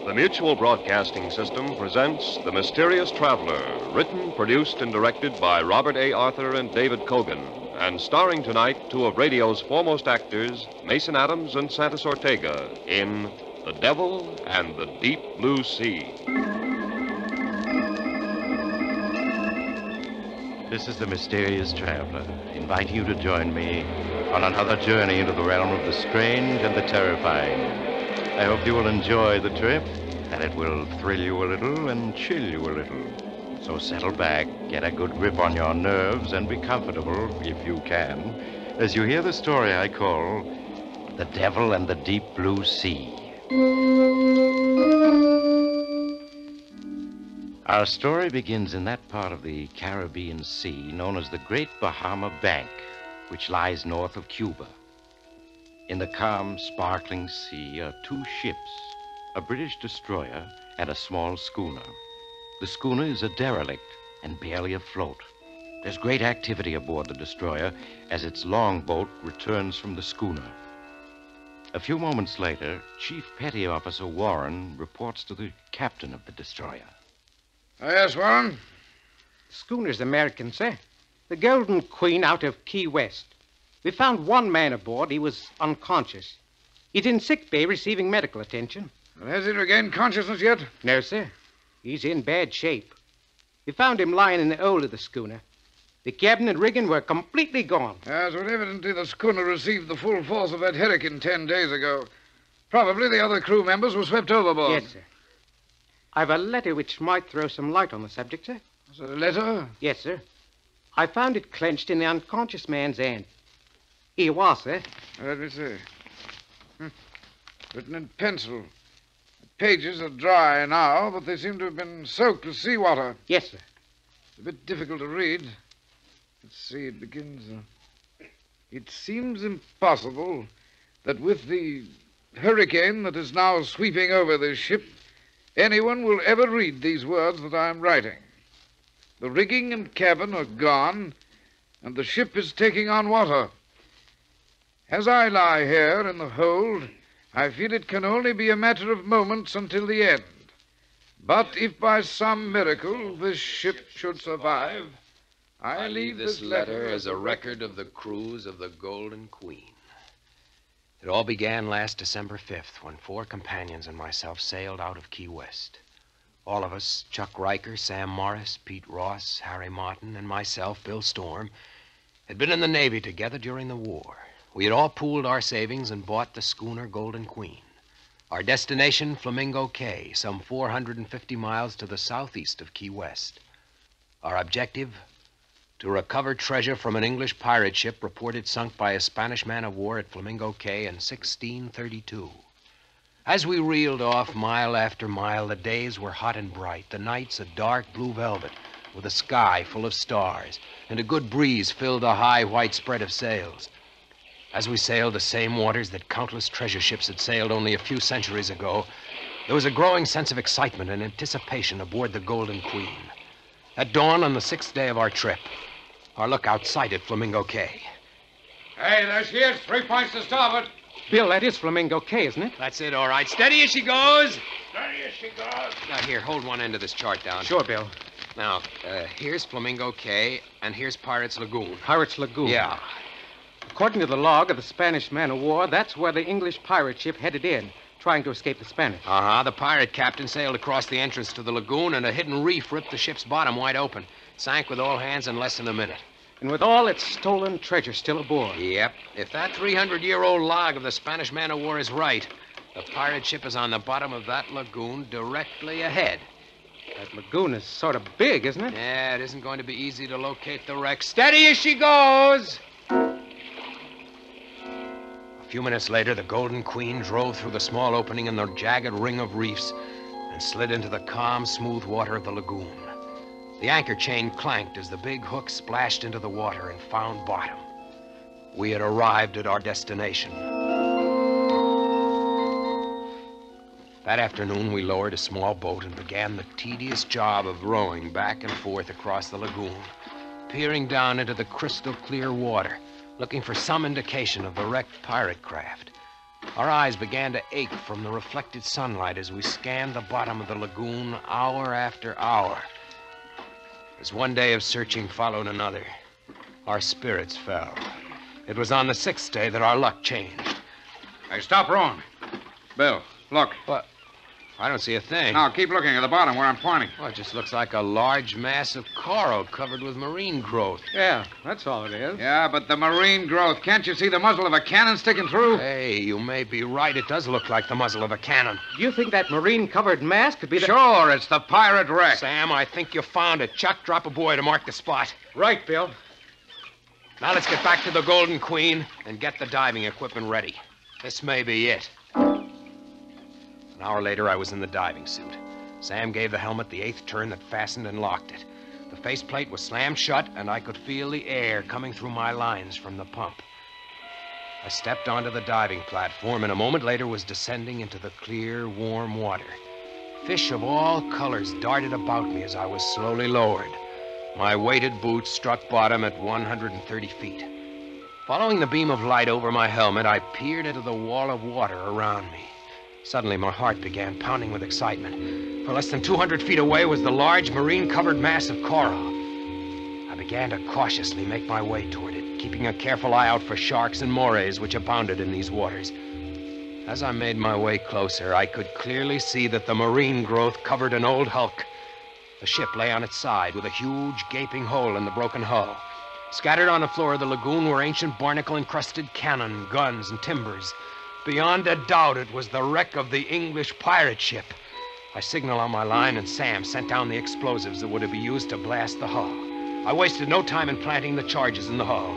The Mutual Broadcasting System presents The Mysterious Traveler, written, produced, and directed by Robert A. Arthur and David Kogan, and starring tonight two of radio's foremost actors, Mason Adams and Santos Ortega, in The Devil and the Deep Blue Sea. This is The Mysterious Traveler, inviting you to join me on another journey into the realm of the strange and the terrifying. I hope you will enjoy the trip, and it will thrill you a little and chill you a little. So settle back, get a good grip on your nerves, and be comfortable, if you can, as you hear the story I call The Devil and the Deep Blue Sea. Our story begins in that part of the Caribbean Sea known as the Great Bahama Bank, which lies north of Cuba. In the calm, sparkling sea are two ships, a British destroyer and a small schooner. The schooner is a derelict and barely afloat. There's great activity aboard the destroyer as its longboat returns from the schooner. A few moments later, Chief Petty Officer Warren reports to the captain of the destroyer. Yes, Warren? The schooner's American, sir. The Golden Queen out of Key West. We found one man aboard. He was unconscious. He's in sick bay receiving medical attention. Well, has he regained consciousness yet? No, sir. He's in bad shape. We found him lying in the hold of the schooner. The cabin and rigging were completely gone. Yes, well, evidently the schooner received the full force of that hurricane 10 days ago. Probably the other crew members were swept overboard. Yes, sir. I've a letter which might throw some light on the subject, sir. Is it a letter? Yes, sir. I found it clenched in the unconscious man's hand. Here you are, sir. Let me see. Written in pencil. The pages are dry now, but they seem to have been soaked with seawater. Yes, sir. It's a bit difficult to read. Let's see, it begins... It seems impossible that with the hurricane that is now sweeping over this ship, anyone will ever read these words that I am writing. The rigging and cabin are gone, and the ship is taking on water. As I lie here in the hold, I feel it can only be a matter of moments until the end. But if by some miracle this ship should survive, I leave this letter as a record of the cruise of the Golden Queen. It all began last December 5th when 4 companions and myself sailed out of Key West. All of us, Chuck Riker, Sam Morris, Pete Ross, Harry Martin, and myself, Bill Storm, had been in the Navy together during the war. We had all pooled our savings and bought the schooner Golden Queen. Our destination, Flamingo Cay, some 450 miles to the southeast of Key West. Our objective, to recover treasure from an English pirate ship reported sunk by a Spanish man-of-war at Flamingo Cay in 1632. As we reeled off mile after mile, the days were hot and bright, the nights a dark blue velvet, with a sky full of stars, and a good breeze filled the high white spread of sails. As we sailed the same waters that countless treasure ships had sailed only a few centuries ago, there was a growing sense of excitement and anticipation aboard the Golden Queen. At dawn on the 6th day of our trip, our lookout sighted Flamingo Cay. Hey, there she is. 3 points to starboard. Bill, that is Flamingo Cay, isn't it? That's it, all right. Steady as she goes. Steady as she goes. Now, here, hold one end of this chart down. Sure, Bill. Now, here's Flamingo Cay, and here's Pirates Lagoon. Pirates Lagoon. Yeah. According to the log of the Spanish man-of-war, that's where the English pirate ship headed in, trying to escape the Spanish. Uh-huh. The pirate captain sailed across the entrance to the lagoon, and a hidden reef ripped the ship's bottom wide open. Sank with all hands in less than a minute. And with all its stolen treasure still aboard. Yep. If that 300-year-old log of the Spanish man-of-war is right, the pirate ship is on the bottom of that lagoon directly ahead. That lagoon is sort of big, isn't it? Yeah, it isn't going to be easy to locate the wreck. Steady as she goes! A few minutes later, the Golden Queen drove through the small opening in the jagged ring of reefs and and slid into the calm, smooth water of the lagoon. The anchor chain clanked as the big hook splashed into the water and found bottom. We had arrived at our destination. That afternoon, we lowered a small boat and began the tedious job of rowing back and forth across the lagoon, peering down into the crystal clear water, looking for some indication of the wrecked pirate craft. Our eyes began to ache from the reflected sunlight as we scanned the bottom of the lagoon hour after hour. As one day of searching followed another, our spirits fell. It was on the 6th day that our luck changed. Hey, stop rowing. Bill, look. What? I don't see a thing. Now, keep looking at the bottom where I'm pointing. Well, it just looks like a large mass of coral covered with marine growth. Yeah, that's all it is. Yeah, but the marine growth. Can't you see the muzzle of a cannon sticking through? Hey, you may be right. It does look like the muzzle of a cannon. Do you think that marine-covered mass could be the... Sure, it's the pirate wreck. Sam, I think you found it. Chuck, drop a buoy to mark the spot. Right, Bill. Now let's get back to the Golden Queen and get the diving equipment ready. This may be it. An hour later, I was in the diving suit. Sam gave the helmet the 8th turn that fastened and locked it. The faceplate was slammed shut, and I could feel the air coming through my lines from the pump. I stepped onto the diving platform, and a moment later was descending into the clear, warm water. Fish of all colors darted about me as I was slowly lowered. My weighted boots struck bottom at 130 feet. Following the beam of light over my helmet, I peered into the wall of water around me. Suddenly, my heart began pounding with excitement. For less than 200 feet away was the large marine-covered mass of coral. I began to cautiously make my way toward it, keeping a careful eye out for sharks and morays which abounded in these waters. As I made my way closer, I could clearly see that the marine growth covered an old hulk. The ship lay on its side with a huge, gaping hole in the broken hull. Scattered on the floor of the lagoon were ancient barnacle-encrusted cannon, guns, and timbers. Beyond a doubt, it was the wreck of the English pirate ship. I signaled on my line, and Sam sent down the explosives that were to be used to blast the hull. I wasted no time in planting the charges in the hull.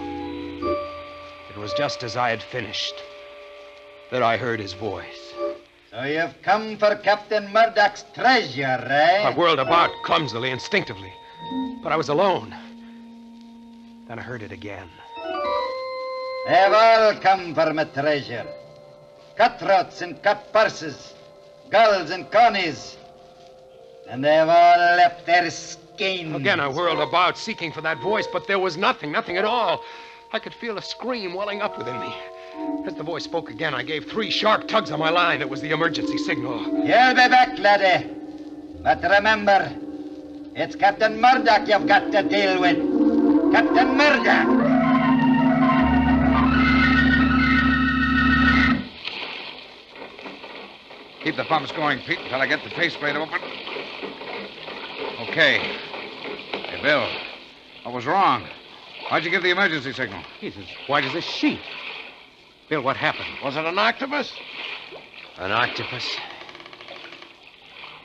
It was just as I had finished that I heard his voice. So you've come for Captain Murdoch's treasure, eh? I whirled about clumsily, instinctively, but I was alone. Then I heard it again. They've all come for my treasure. Cutthroats and cut purses, gulls and connies. And they've all left their skins. Again, I whirled about, seeking for that voice, but there was nothing at all. I could feel a scream welling up within me. As the voice spoke again, I gave 3 sharp tugs on my line. It was the emergency signal. You'll be back, laddie. But remember, it's Captain Murdoch you've got to deal with. Captain Murdoch! Keep the pumps going, Pete, until I get the faceplate open. Okay. Hey, Bill, what was wrong? Why'd you give the emergency signal? He's as white as a sheet. Bill, what happened? Was it an octopus? An octopus?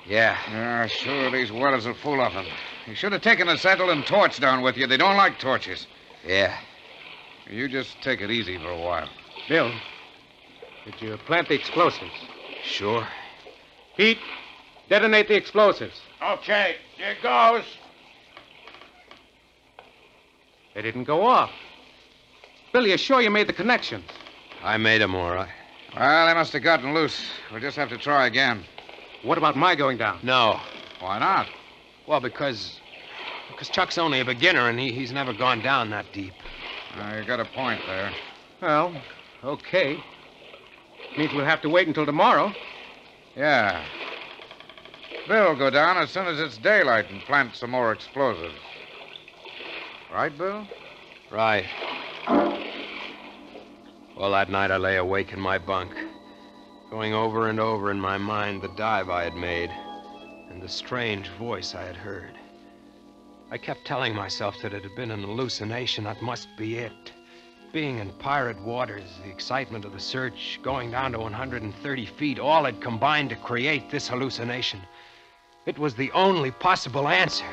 Yeah. Yeah, sure, these whalers are full of them. You should have taken a settle and torch down with you. They don't like torches. Yeah. You just take it easy for a while. Bill, did you plant the explosives? Sure. Pete, detonate the explosives. Okay, here goes. They didn't go off. Bill, you sure you made the connections? I made them all right. Well, they must have gotten loose. We'll just have to try again. What about my going down? No. Why not? Well, because Chuck's only a beginner, and he's never gone down that deep. You got a point there. Well, okay. Means we'll have to wait until tomorrow. Yeah. Bill will go down as soon as it's daylight and plant some more explosives. Right, Bill? Right. Well, that night I lay awake in my bunk, going over and over in my mind the dive I had made and the strange voice I had heard. I kept telling myself that it had been an hallucination. That must be it. Being in pirate waters, the excitement of the search, going down to 130 feet, all had combined to create this hallucination. It was the only possible answer.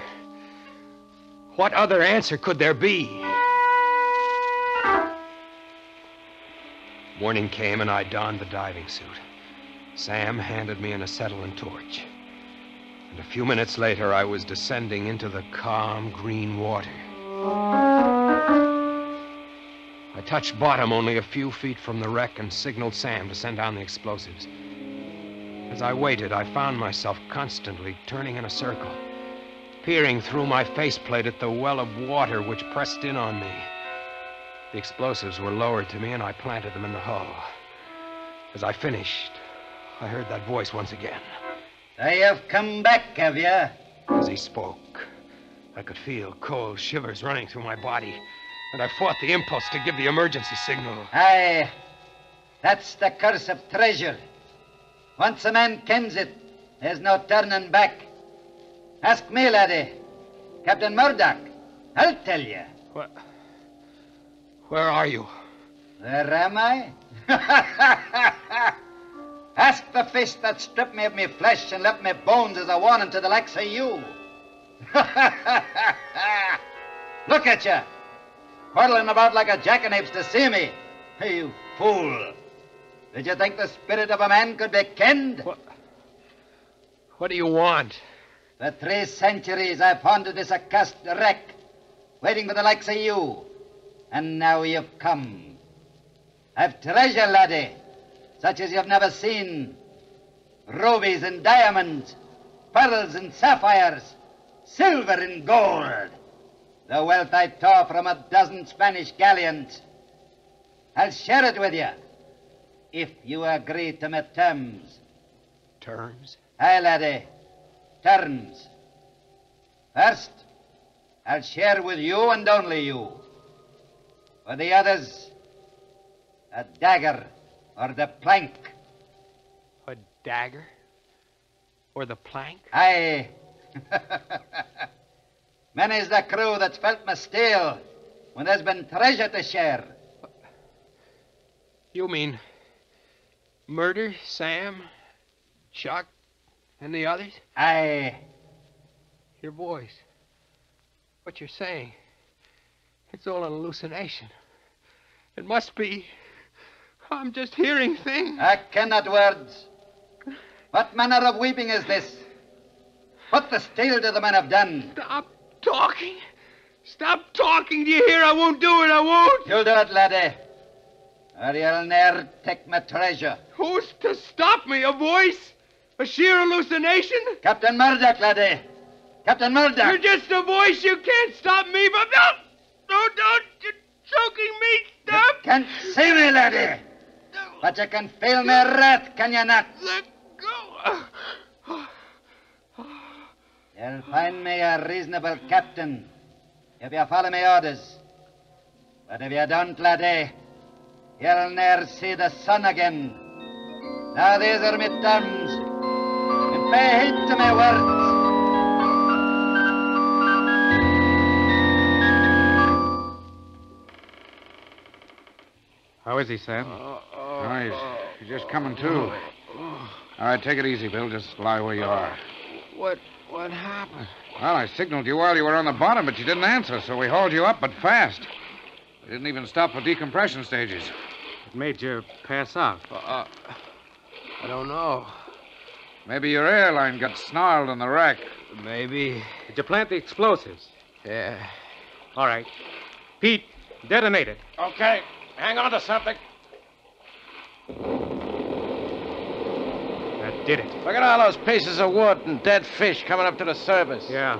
What other answer could there be? Morning came and I donned the diving suit. Sam handed me an acetylene torch. And a few minutes later, I was descending into the calm, green water. I touched bottom only a few feet from the wreck and signaled Sam to send down the explosives. As I waited, I found myself constantly turning in a circle, peering through my faceplate at the well of water which pressed in on me. The explosives were lowered to me, and I planted them in the hull. As I finished, I heard that voice once again. I have come back, have you? As he spoke, I could feel cold shivers running through my body, and I fought the impulse to give the emergency signal. Aye, that's the curse of treasure. Once a man kens it, there's no turning back. Ask me, laddie. Captain Murdoch. I'll tell you. Where are you? Where am I? Ask the fish that stripped me of me flesh and left me bones as a warning to the likes of you. Look at you, whirling about like a jackanapes to see me. Hey, you fool. Did you think the spirit of a man could be kenned? What do you want? For 3 centuries I've haunted this accursed wreck, waiting for the likes of you. And now you've come. I've treasure, laddie, such as you've never seen. Rubies and diamonds, pearls and sapphires, silver and gold. The wealth I tore from a dozen Spanish galleons. I'll share it with you, if you agree to my terms. Terms? Aye, laddie, terms. First, I'll share with you and only you. For the others, a dagger or the plank. A dagger? Or the plank? Aye. Many's the crew that's felt my steel when there's been treasure to share. You mean murder Sam, Chuck, and the others? Aye. Your boys. What you're saying, it's all an hallucination. It must be. I'm just hearing things. I cannot words. What manner of weeping is this? What the steel do the men have done? Stop talking. Stop talking. Do you hear? I won't do it. I won't. You'll do it, laddie. Or you'll ne'er take my treasure. Who's to stop me? A voice? A sheer hallucination? Captain Murdoch, laddie. Captain Murdoch. You're just a voice. You can't stop me. But no, don't. You're choking me. Stop. You can't see me, laddie. But you can feel my wrath, can you not? Let go. You'll find me a reasonable captain if you follow my orders. But if you don't, laddie, you'll ne'er see the sun again. Now these are my terms, and pay heed to my words. How is he, Sam? He's just coming to. All right, take it easy, Bill. Just lie where you are. What happened? Well, I signaled you while you were on the bottom, but you didn't answer, so we hauled you up, but fast. We didn't even stop for decompression stages. It made you pass out. I don't know. Maybe your airline got snarled in the wreck. Maybe. Did you plant the explosives? Yeah. All right. Pete, detonate it. Okay, hang on to something. That did it. Look at all those pieces of wood and dead fish coming up to the surface. Yeah.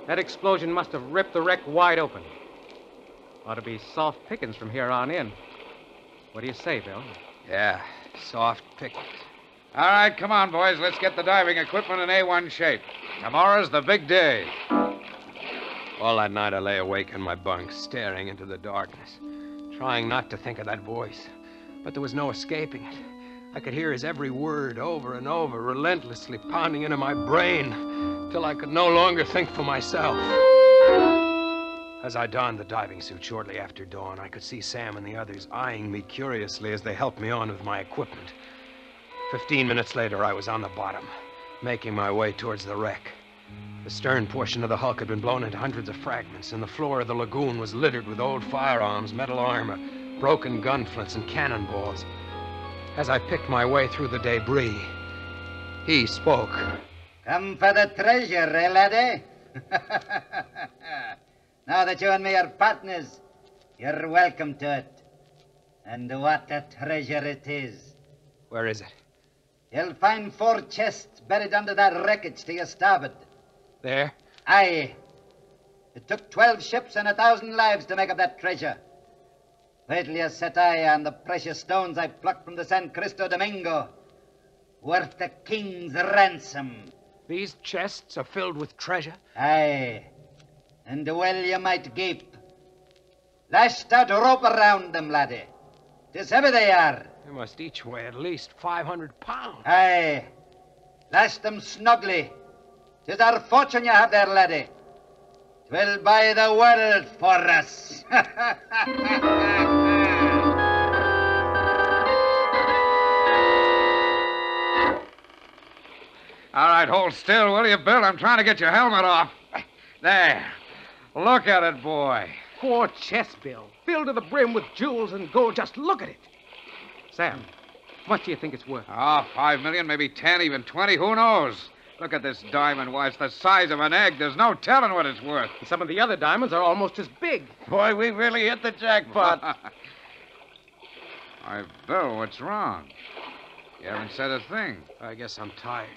That explosion must have ripped the wreck wide open. Ought to be soft pickings from here on in. What do you say, Bill? Yeah. Soft pickings. All right, come on, boys. Let's get the diving equipment in A1 shape. Tomorrow's the big day. All that night I lay awake in my bunk, staring into the darkness, trying not to think of that voice. But there was no escaping it. I could hear his every word over and over, relentlessly pounding into my brain, till I could no longer think for myself. As I donned the diving suit shortly after dawn, I could see Sam and the others eyeing me curiously as they helped me on with my equipment. 15 minutes later, I was on the bottom, making my way towards the wreck. The stern portion of the hulk had been blown into hundreds of fragments, and the floor of the lagoon was littered with old firearms, metal armor, broken gun flints, and cannonballs. As I picked my way through the debris, he spoke. Come for the treasure, eh, laddie? Now that you and me are partners, you're welcome to it. And what a treasure it is. Where is it? You'll find 4 chests buried under that wreckage to your starboard. There? Aye. It took 12 ships and 1,000 lives to make up that treasure. Wait till you set eye on the precious stones I plucked from the San Cristo Domingo. Worth the king's ransom. These chests are filled with treasure? Aye. And well you might gape. Lash that rope around them, laddie. 'Tis heavy they are. They must each weigh at least 500 pounds. Aye. Lash them snugly. 'Tis our fortune you have there, laddie. 'Twill buy the world for us. All right, hold still, will you, Bill? I'm trying to get your helmet off. There. Look at it, boy. 4 chests, Bill, filled to the brim with jewels and gold. Just look at it. Sam, how much do you think it's worth? Oh, 5 million, maybe 10, even 20. Who knows? Look at this diamond. Why, it's the size of an egg. There's no telling what it's worth. And some of the other diamonds are almost as big. Boy, we really hit the jackpot. Why, Bill, what's wrong? You haven't said a thing. I guess I'm tired.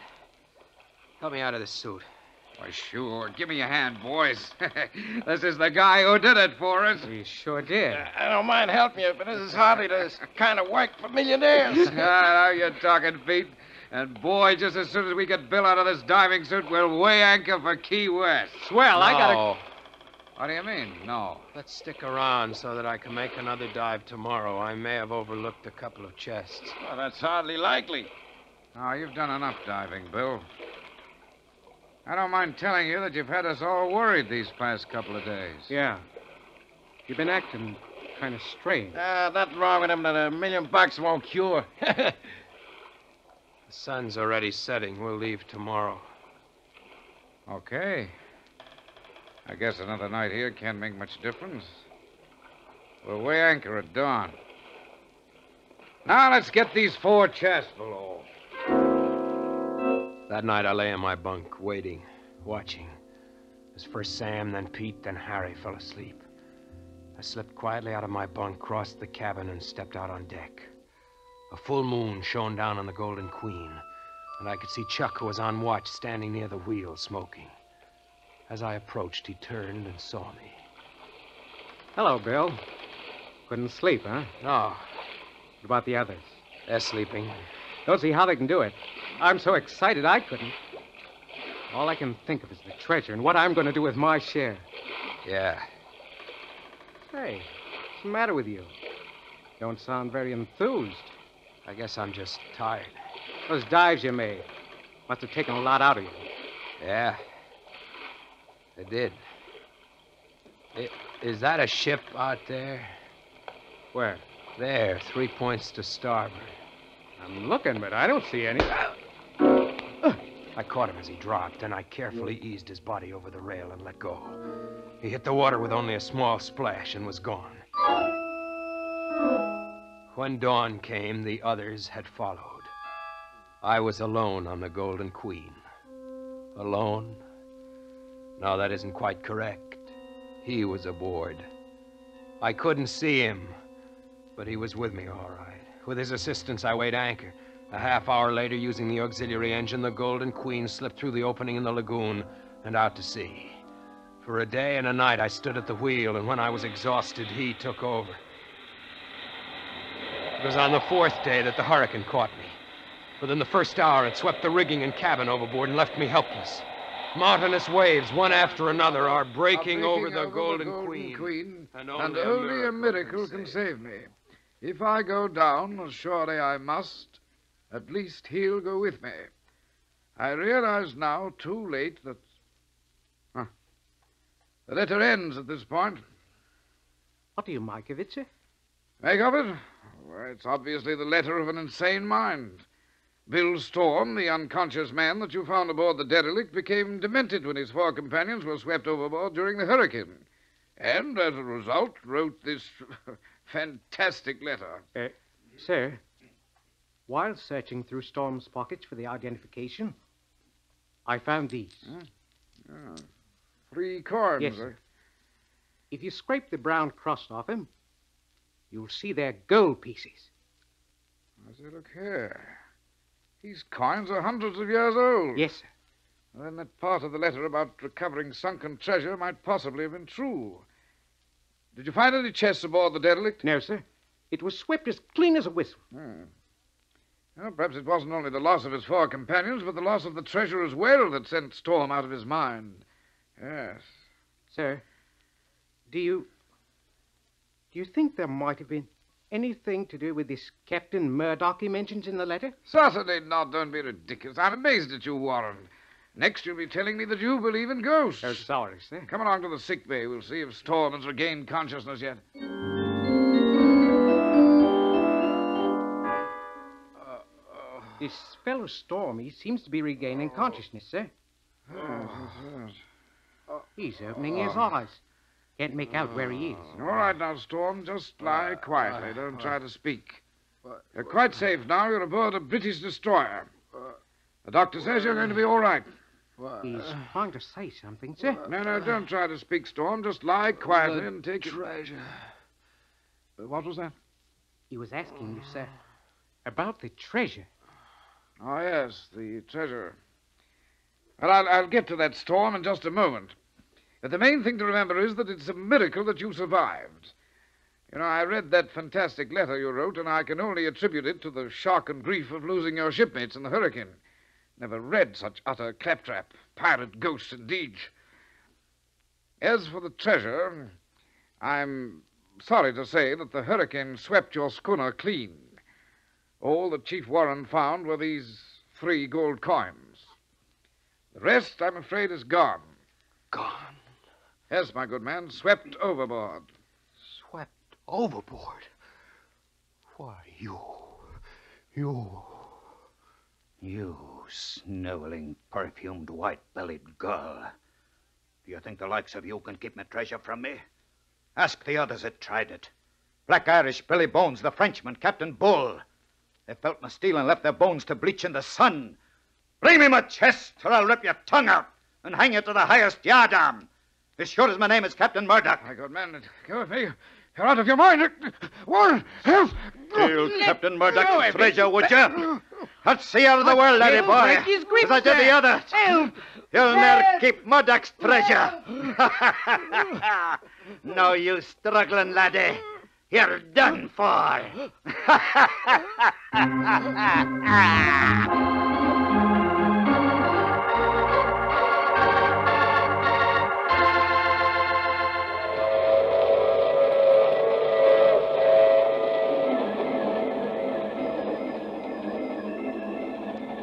Help me out of this suit. Why, sure. Give me your hand, boys. This is the guy who did it for us. He sure did. I don't mind helping you, but this is hardly the kind of work for millionaires. Now you're talking, Pete. And, boy, just as soon as we get Bill out of this diving suit, we'll weigh anchor for Key West. Swell, I gotta... No. What do you mean, no? Let's stick around so that I can make another dive tomorrow. I may have overlooked a couple of chests. Well, that's hardly likely. Oh, you've done enough diving, Bill. I don't mind telling you that you've had us all worried these past couple of days. Yeah. You've been acting kind of strange. Nothing wrong with him that $1 million won't cure. The sun's already setting. We'll leave tomorrow. Okay. I guess another night here can't make much difference. We'll weigh anchor at dawn. Now let's get these 4 chests below. That night I lay in my bunk, waiting, watching. As first Sam, then Pete, then Harry fell asleep. I slipped quietly out of my bunk, crossed the cabin, and stepped out on deck. A full moon shone down on the Golden Queen, and I could see Chuck, who was on watch, standing near the wheel, smoking. As I approached, he turned and saw me. Hello, Bill. Couldn't sleep, huh? No, What about the others? they're sleeping. Don't see how they can do it. I'm so excited I couldn't. All I can think of is the treasure and what I'm going to do with my share. Yeah. Hey, what's the matter with you? Don't sound very enthused. I guess I'm just tired. Those dives you made must have taken a lot out of you. Yeah. They did. Is that a ship out there? Where? There, 3 points to starboard. I'm looking, but I don't see any. I caught him as he dropped, and I carefully eased his body over the rail and let go. He hit the water with only a small splash and was gone. When dawn came, the others had followed. I was alone on the Golden Queen. Alone? No, that isn't quite correct. He was aboard. I couldn't see him, but he was with me all right. With his assistance, I weighed anchor. A half hour later, using the auxiliary engine, the Golden Queen slipped through the opening in the lagoon and out to sea. For a day and a night, I stood at the wheel, and when I was exhausted, he took over. It was on the 4th day that the hurricane caught me. Within the first hour, it swept the rigging and cabin overboard and left me helpless. Mountainous waves, one after another, are breaking over the Golden Queen. And only a miracle can save me. If I go down, as surely I must, at least he'll go with me. I realize now, too late, that... The letter ends at this point. What do you make of it, sir? Make of it? Well, it's obviously the letter of an insane mind. Bill Storm, the unconscious man that you found aboard the derelict, became demented when his 4 companions were swept overboard during the hurricane. And, as a result, wrote this fantastic letter. Sir, while searching through Storm's pockets for the identification, I found these. Ah, 3 coins. Yes, sir. If you scrape the brown crust off them, you'll see they're gold pieces. I say, look here. These coins are hundreds of years old. Yes, sir. Then that part of the letter about recovering sunken treasure might possibly have been true. Did you find any chests aboard the derelict? No, sir. It was swept as clean as a whistle. Well, perhaps it wasn't only the loss of his 4 companions, but the loss of the treasure as well that sent Storm out of his mind. Yes. Sir, do you think there might have been anything to do with this Captain Murdoch he mentions in the letter? Certainly not. Don't be ridiculous. I'm amazed at you, Warren. Next, you'll be telling me that you believe in ghosts. Oh, sorry, sir. Come along to the sick bay. We'll see if Storm has regained consciousness yet. This fellow Storm, he seems to be regaining consciousness, sir. He's opening his eyes. Can't make out where he is. All right now, Storm. Just lie quietly. Don't try to speak. You're quite safe now. You're aboard a British destroyer. The doctor says you're going to be all right. He's trying to say something, sir. No, don't try to speak, Storm. Just lie quietly and take treasure. What was that? He was asking you, sir, about the treasure. Oh, yes, the treasure. Well, I'll get to that, Storm, in just a moment. But the main thing to remember is that it's a miracle that you survived. You know, I read that fantastic letter you wrote, and I can only attribute it to the shock and grief of losing your shipmates in the hurricane. Never read such utter claptrap. Pirate ghosts, indeed. As for the treasure, I'm sorry to say that the hurricane swept your schooner clean. All that Chief Warren found were these 3 gold coins. The rest, I'm afraid, is gone. Gone? Yes, my good man, swept overboard. Swept overboard? Why, you, You sniveling, perfumed, white-bellied girl. Do you think the likes of you can keep my treasure from me? Ask the others that tried it. Black Irish, Billy Bones, the Frenchman, Captain Bull. They felt my steel and left their bones to bleach in the sun. Bring me my chest, or I'll rip your tongue out and hang you to the highest yardarm. As sure as my name is Captain Murdoch. My good man, go with me. You're out of your mind. Warren, help! Steal Captain Murdoch's treasure, would you? Let's see out of the world, laddie boy. break his grip, As I did the sir. others. Help! You'll never keep Murdoch's treasure. No, you struggling laddie. You're done for.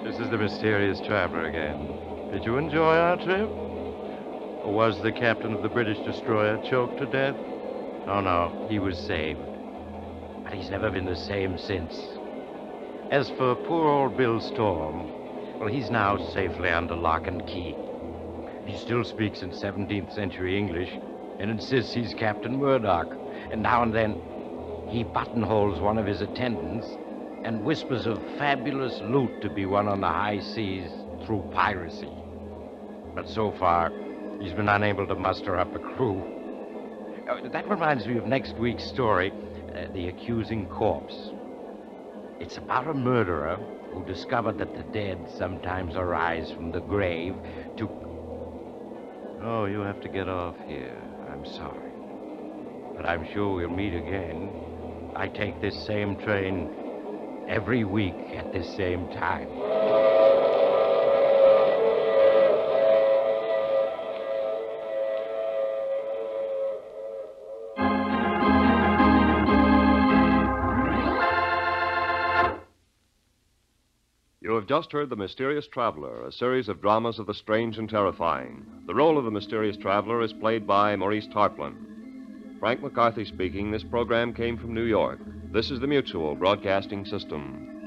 This is the mysterious traveler again. Did you enjoy our trip? Or was the captain of the British destroyer choked to death? Oh, no, he was saved. But he's never been the same since. As for poor old Bill Storm, well, he's now safely under lock and key. He still speaks in 17th century English and insists he's Captain Murdoch. And now and then, he buttonholes one of his attendants and whispers of fabulous loot to be won on the high seas through piracy. But so far, he's been unable to muster up a crew. That reminds me of next week's story, The Accusing Corpse. It's about a murderer who discovered that the dead sometimes arise from the grave to... Oh, you have to get off here. I'm sorry. But I'm sure we'll meet again. I take this same train every week at this same time. You have just heard The Mysterious Traveler, a series of dramas of the strange and terrifying. The role of the mysterious traveler is played by Maurice Tarplin. Frank McCarthy speaking. This program came from New York. This is the Mutual Broadcasting System.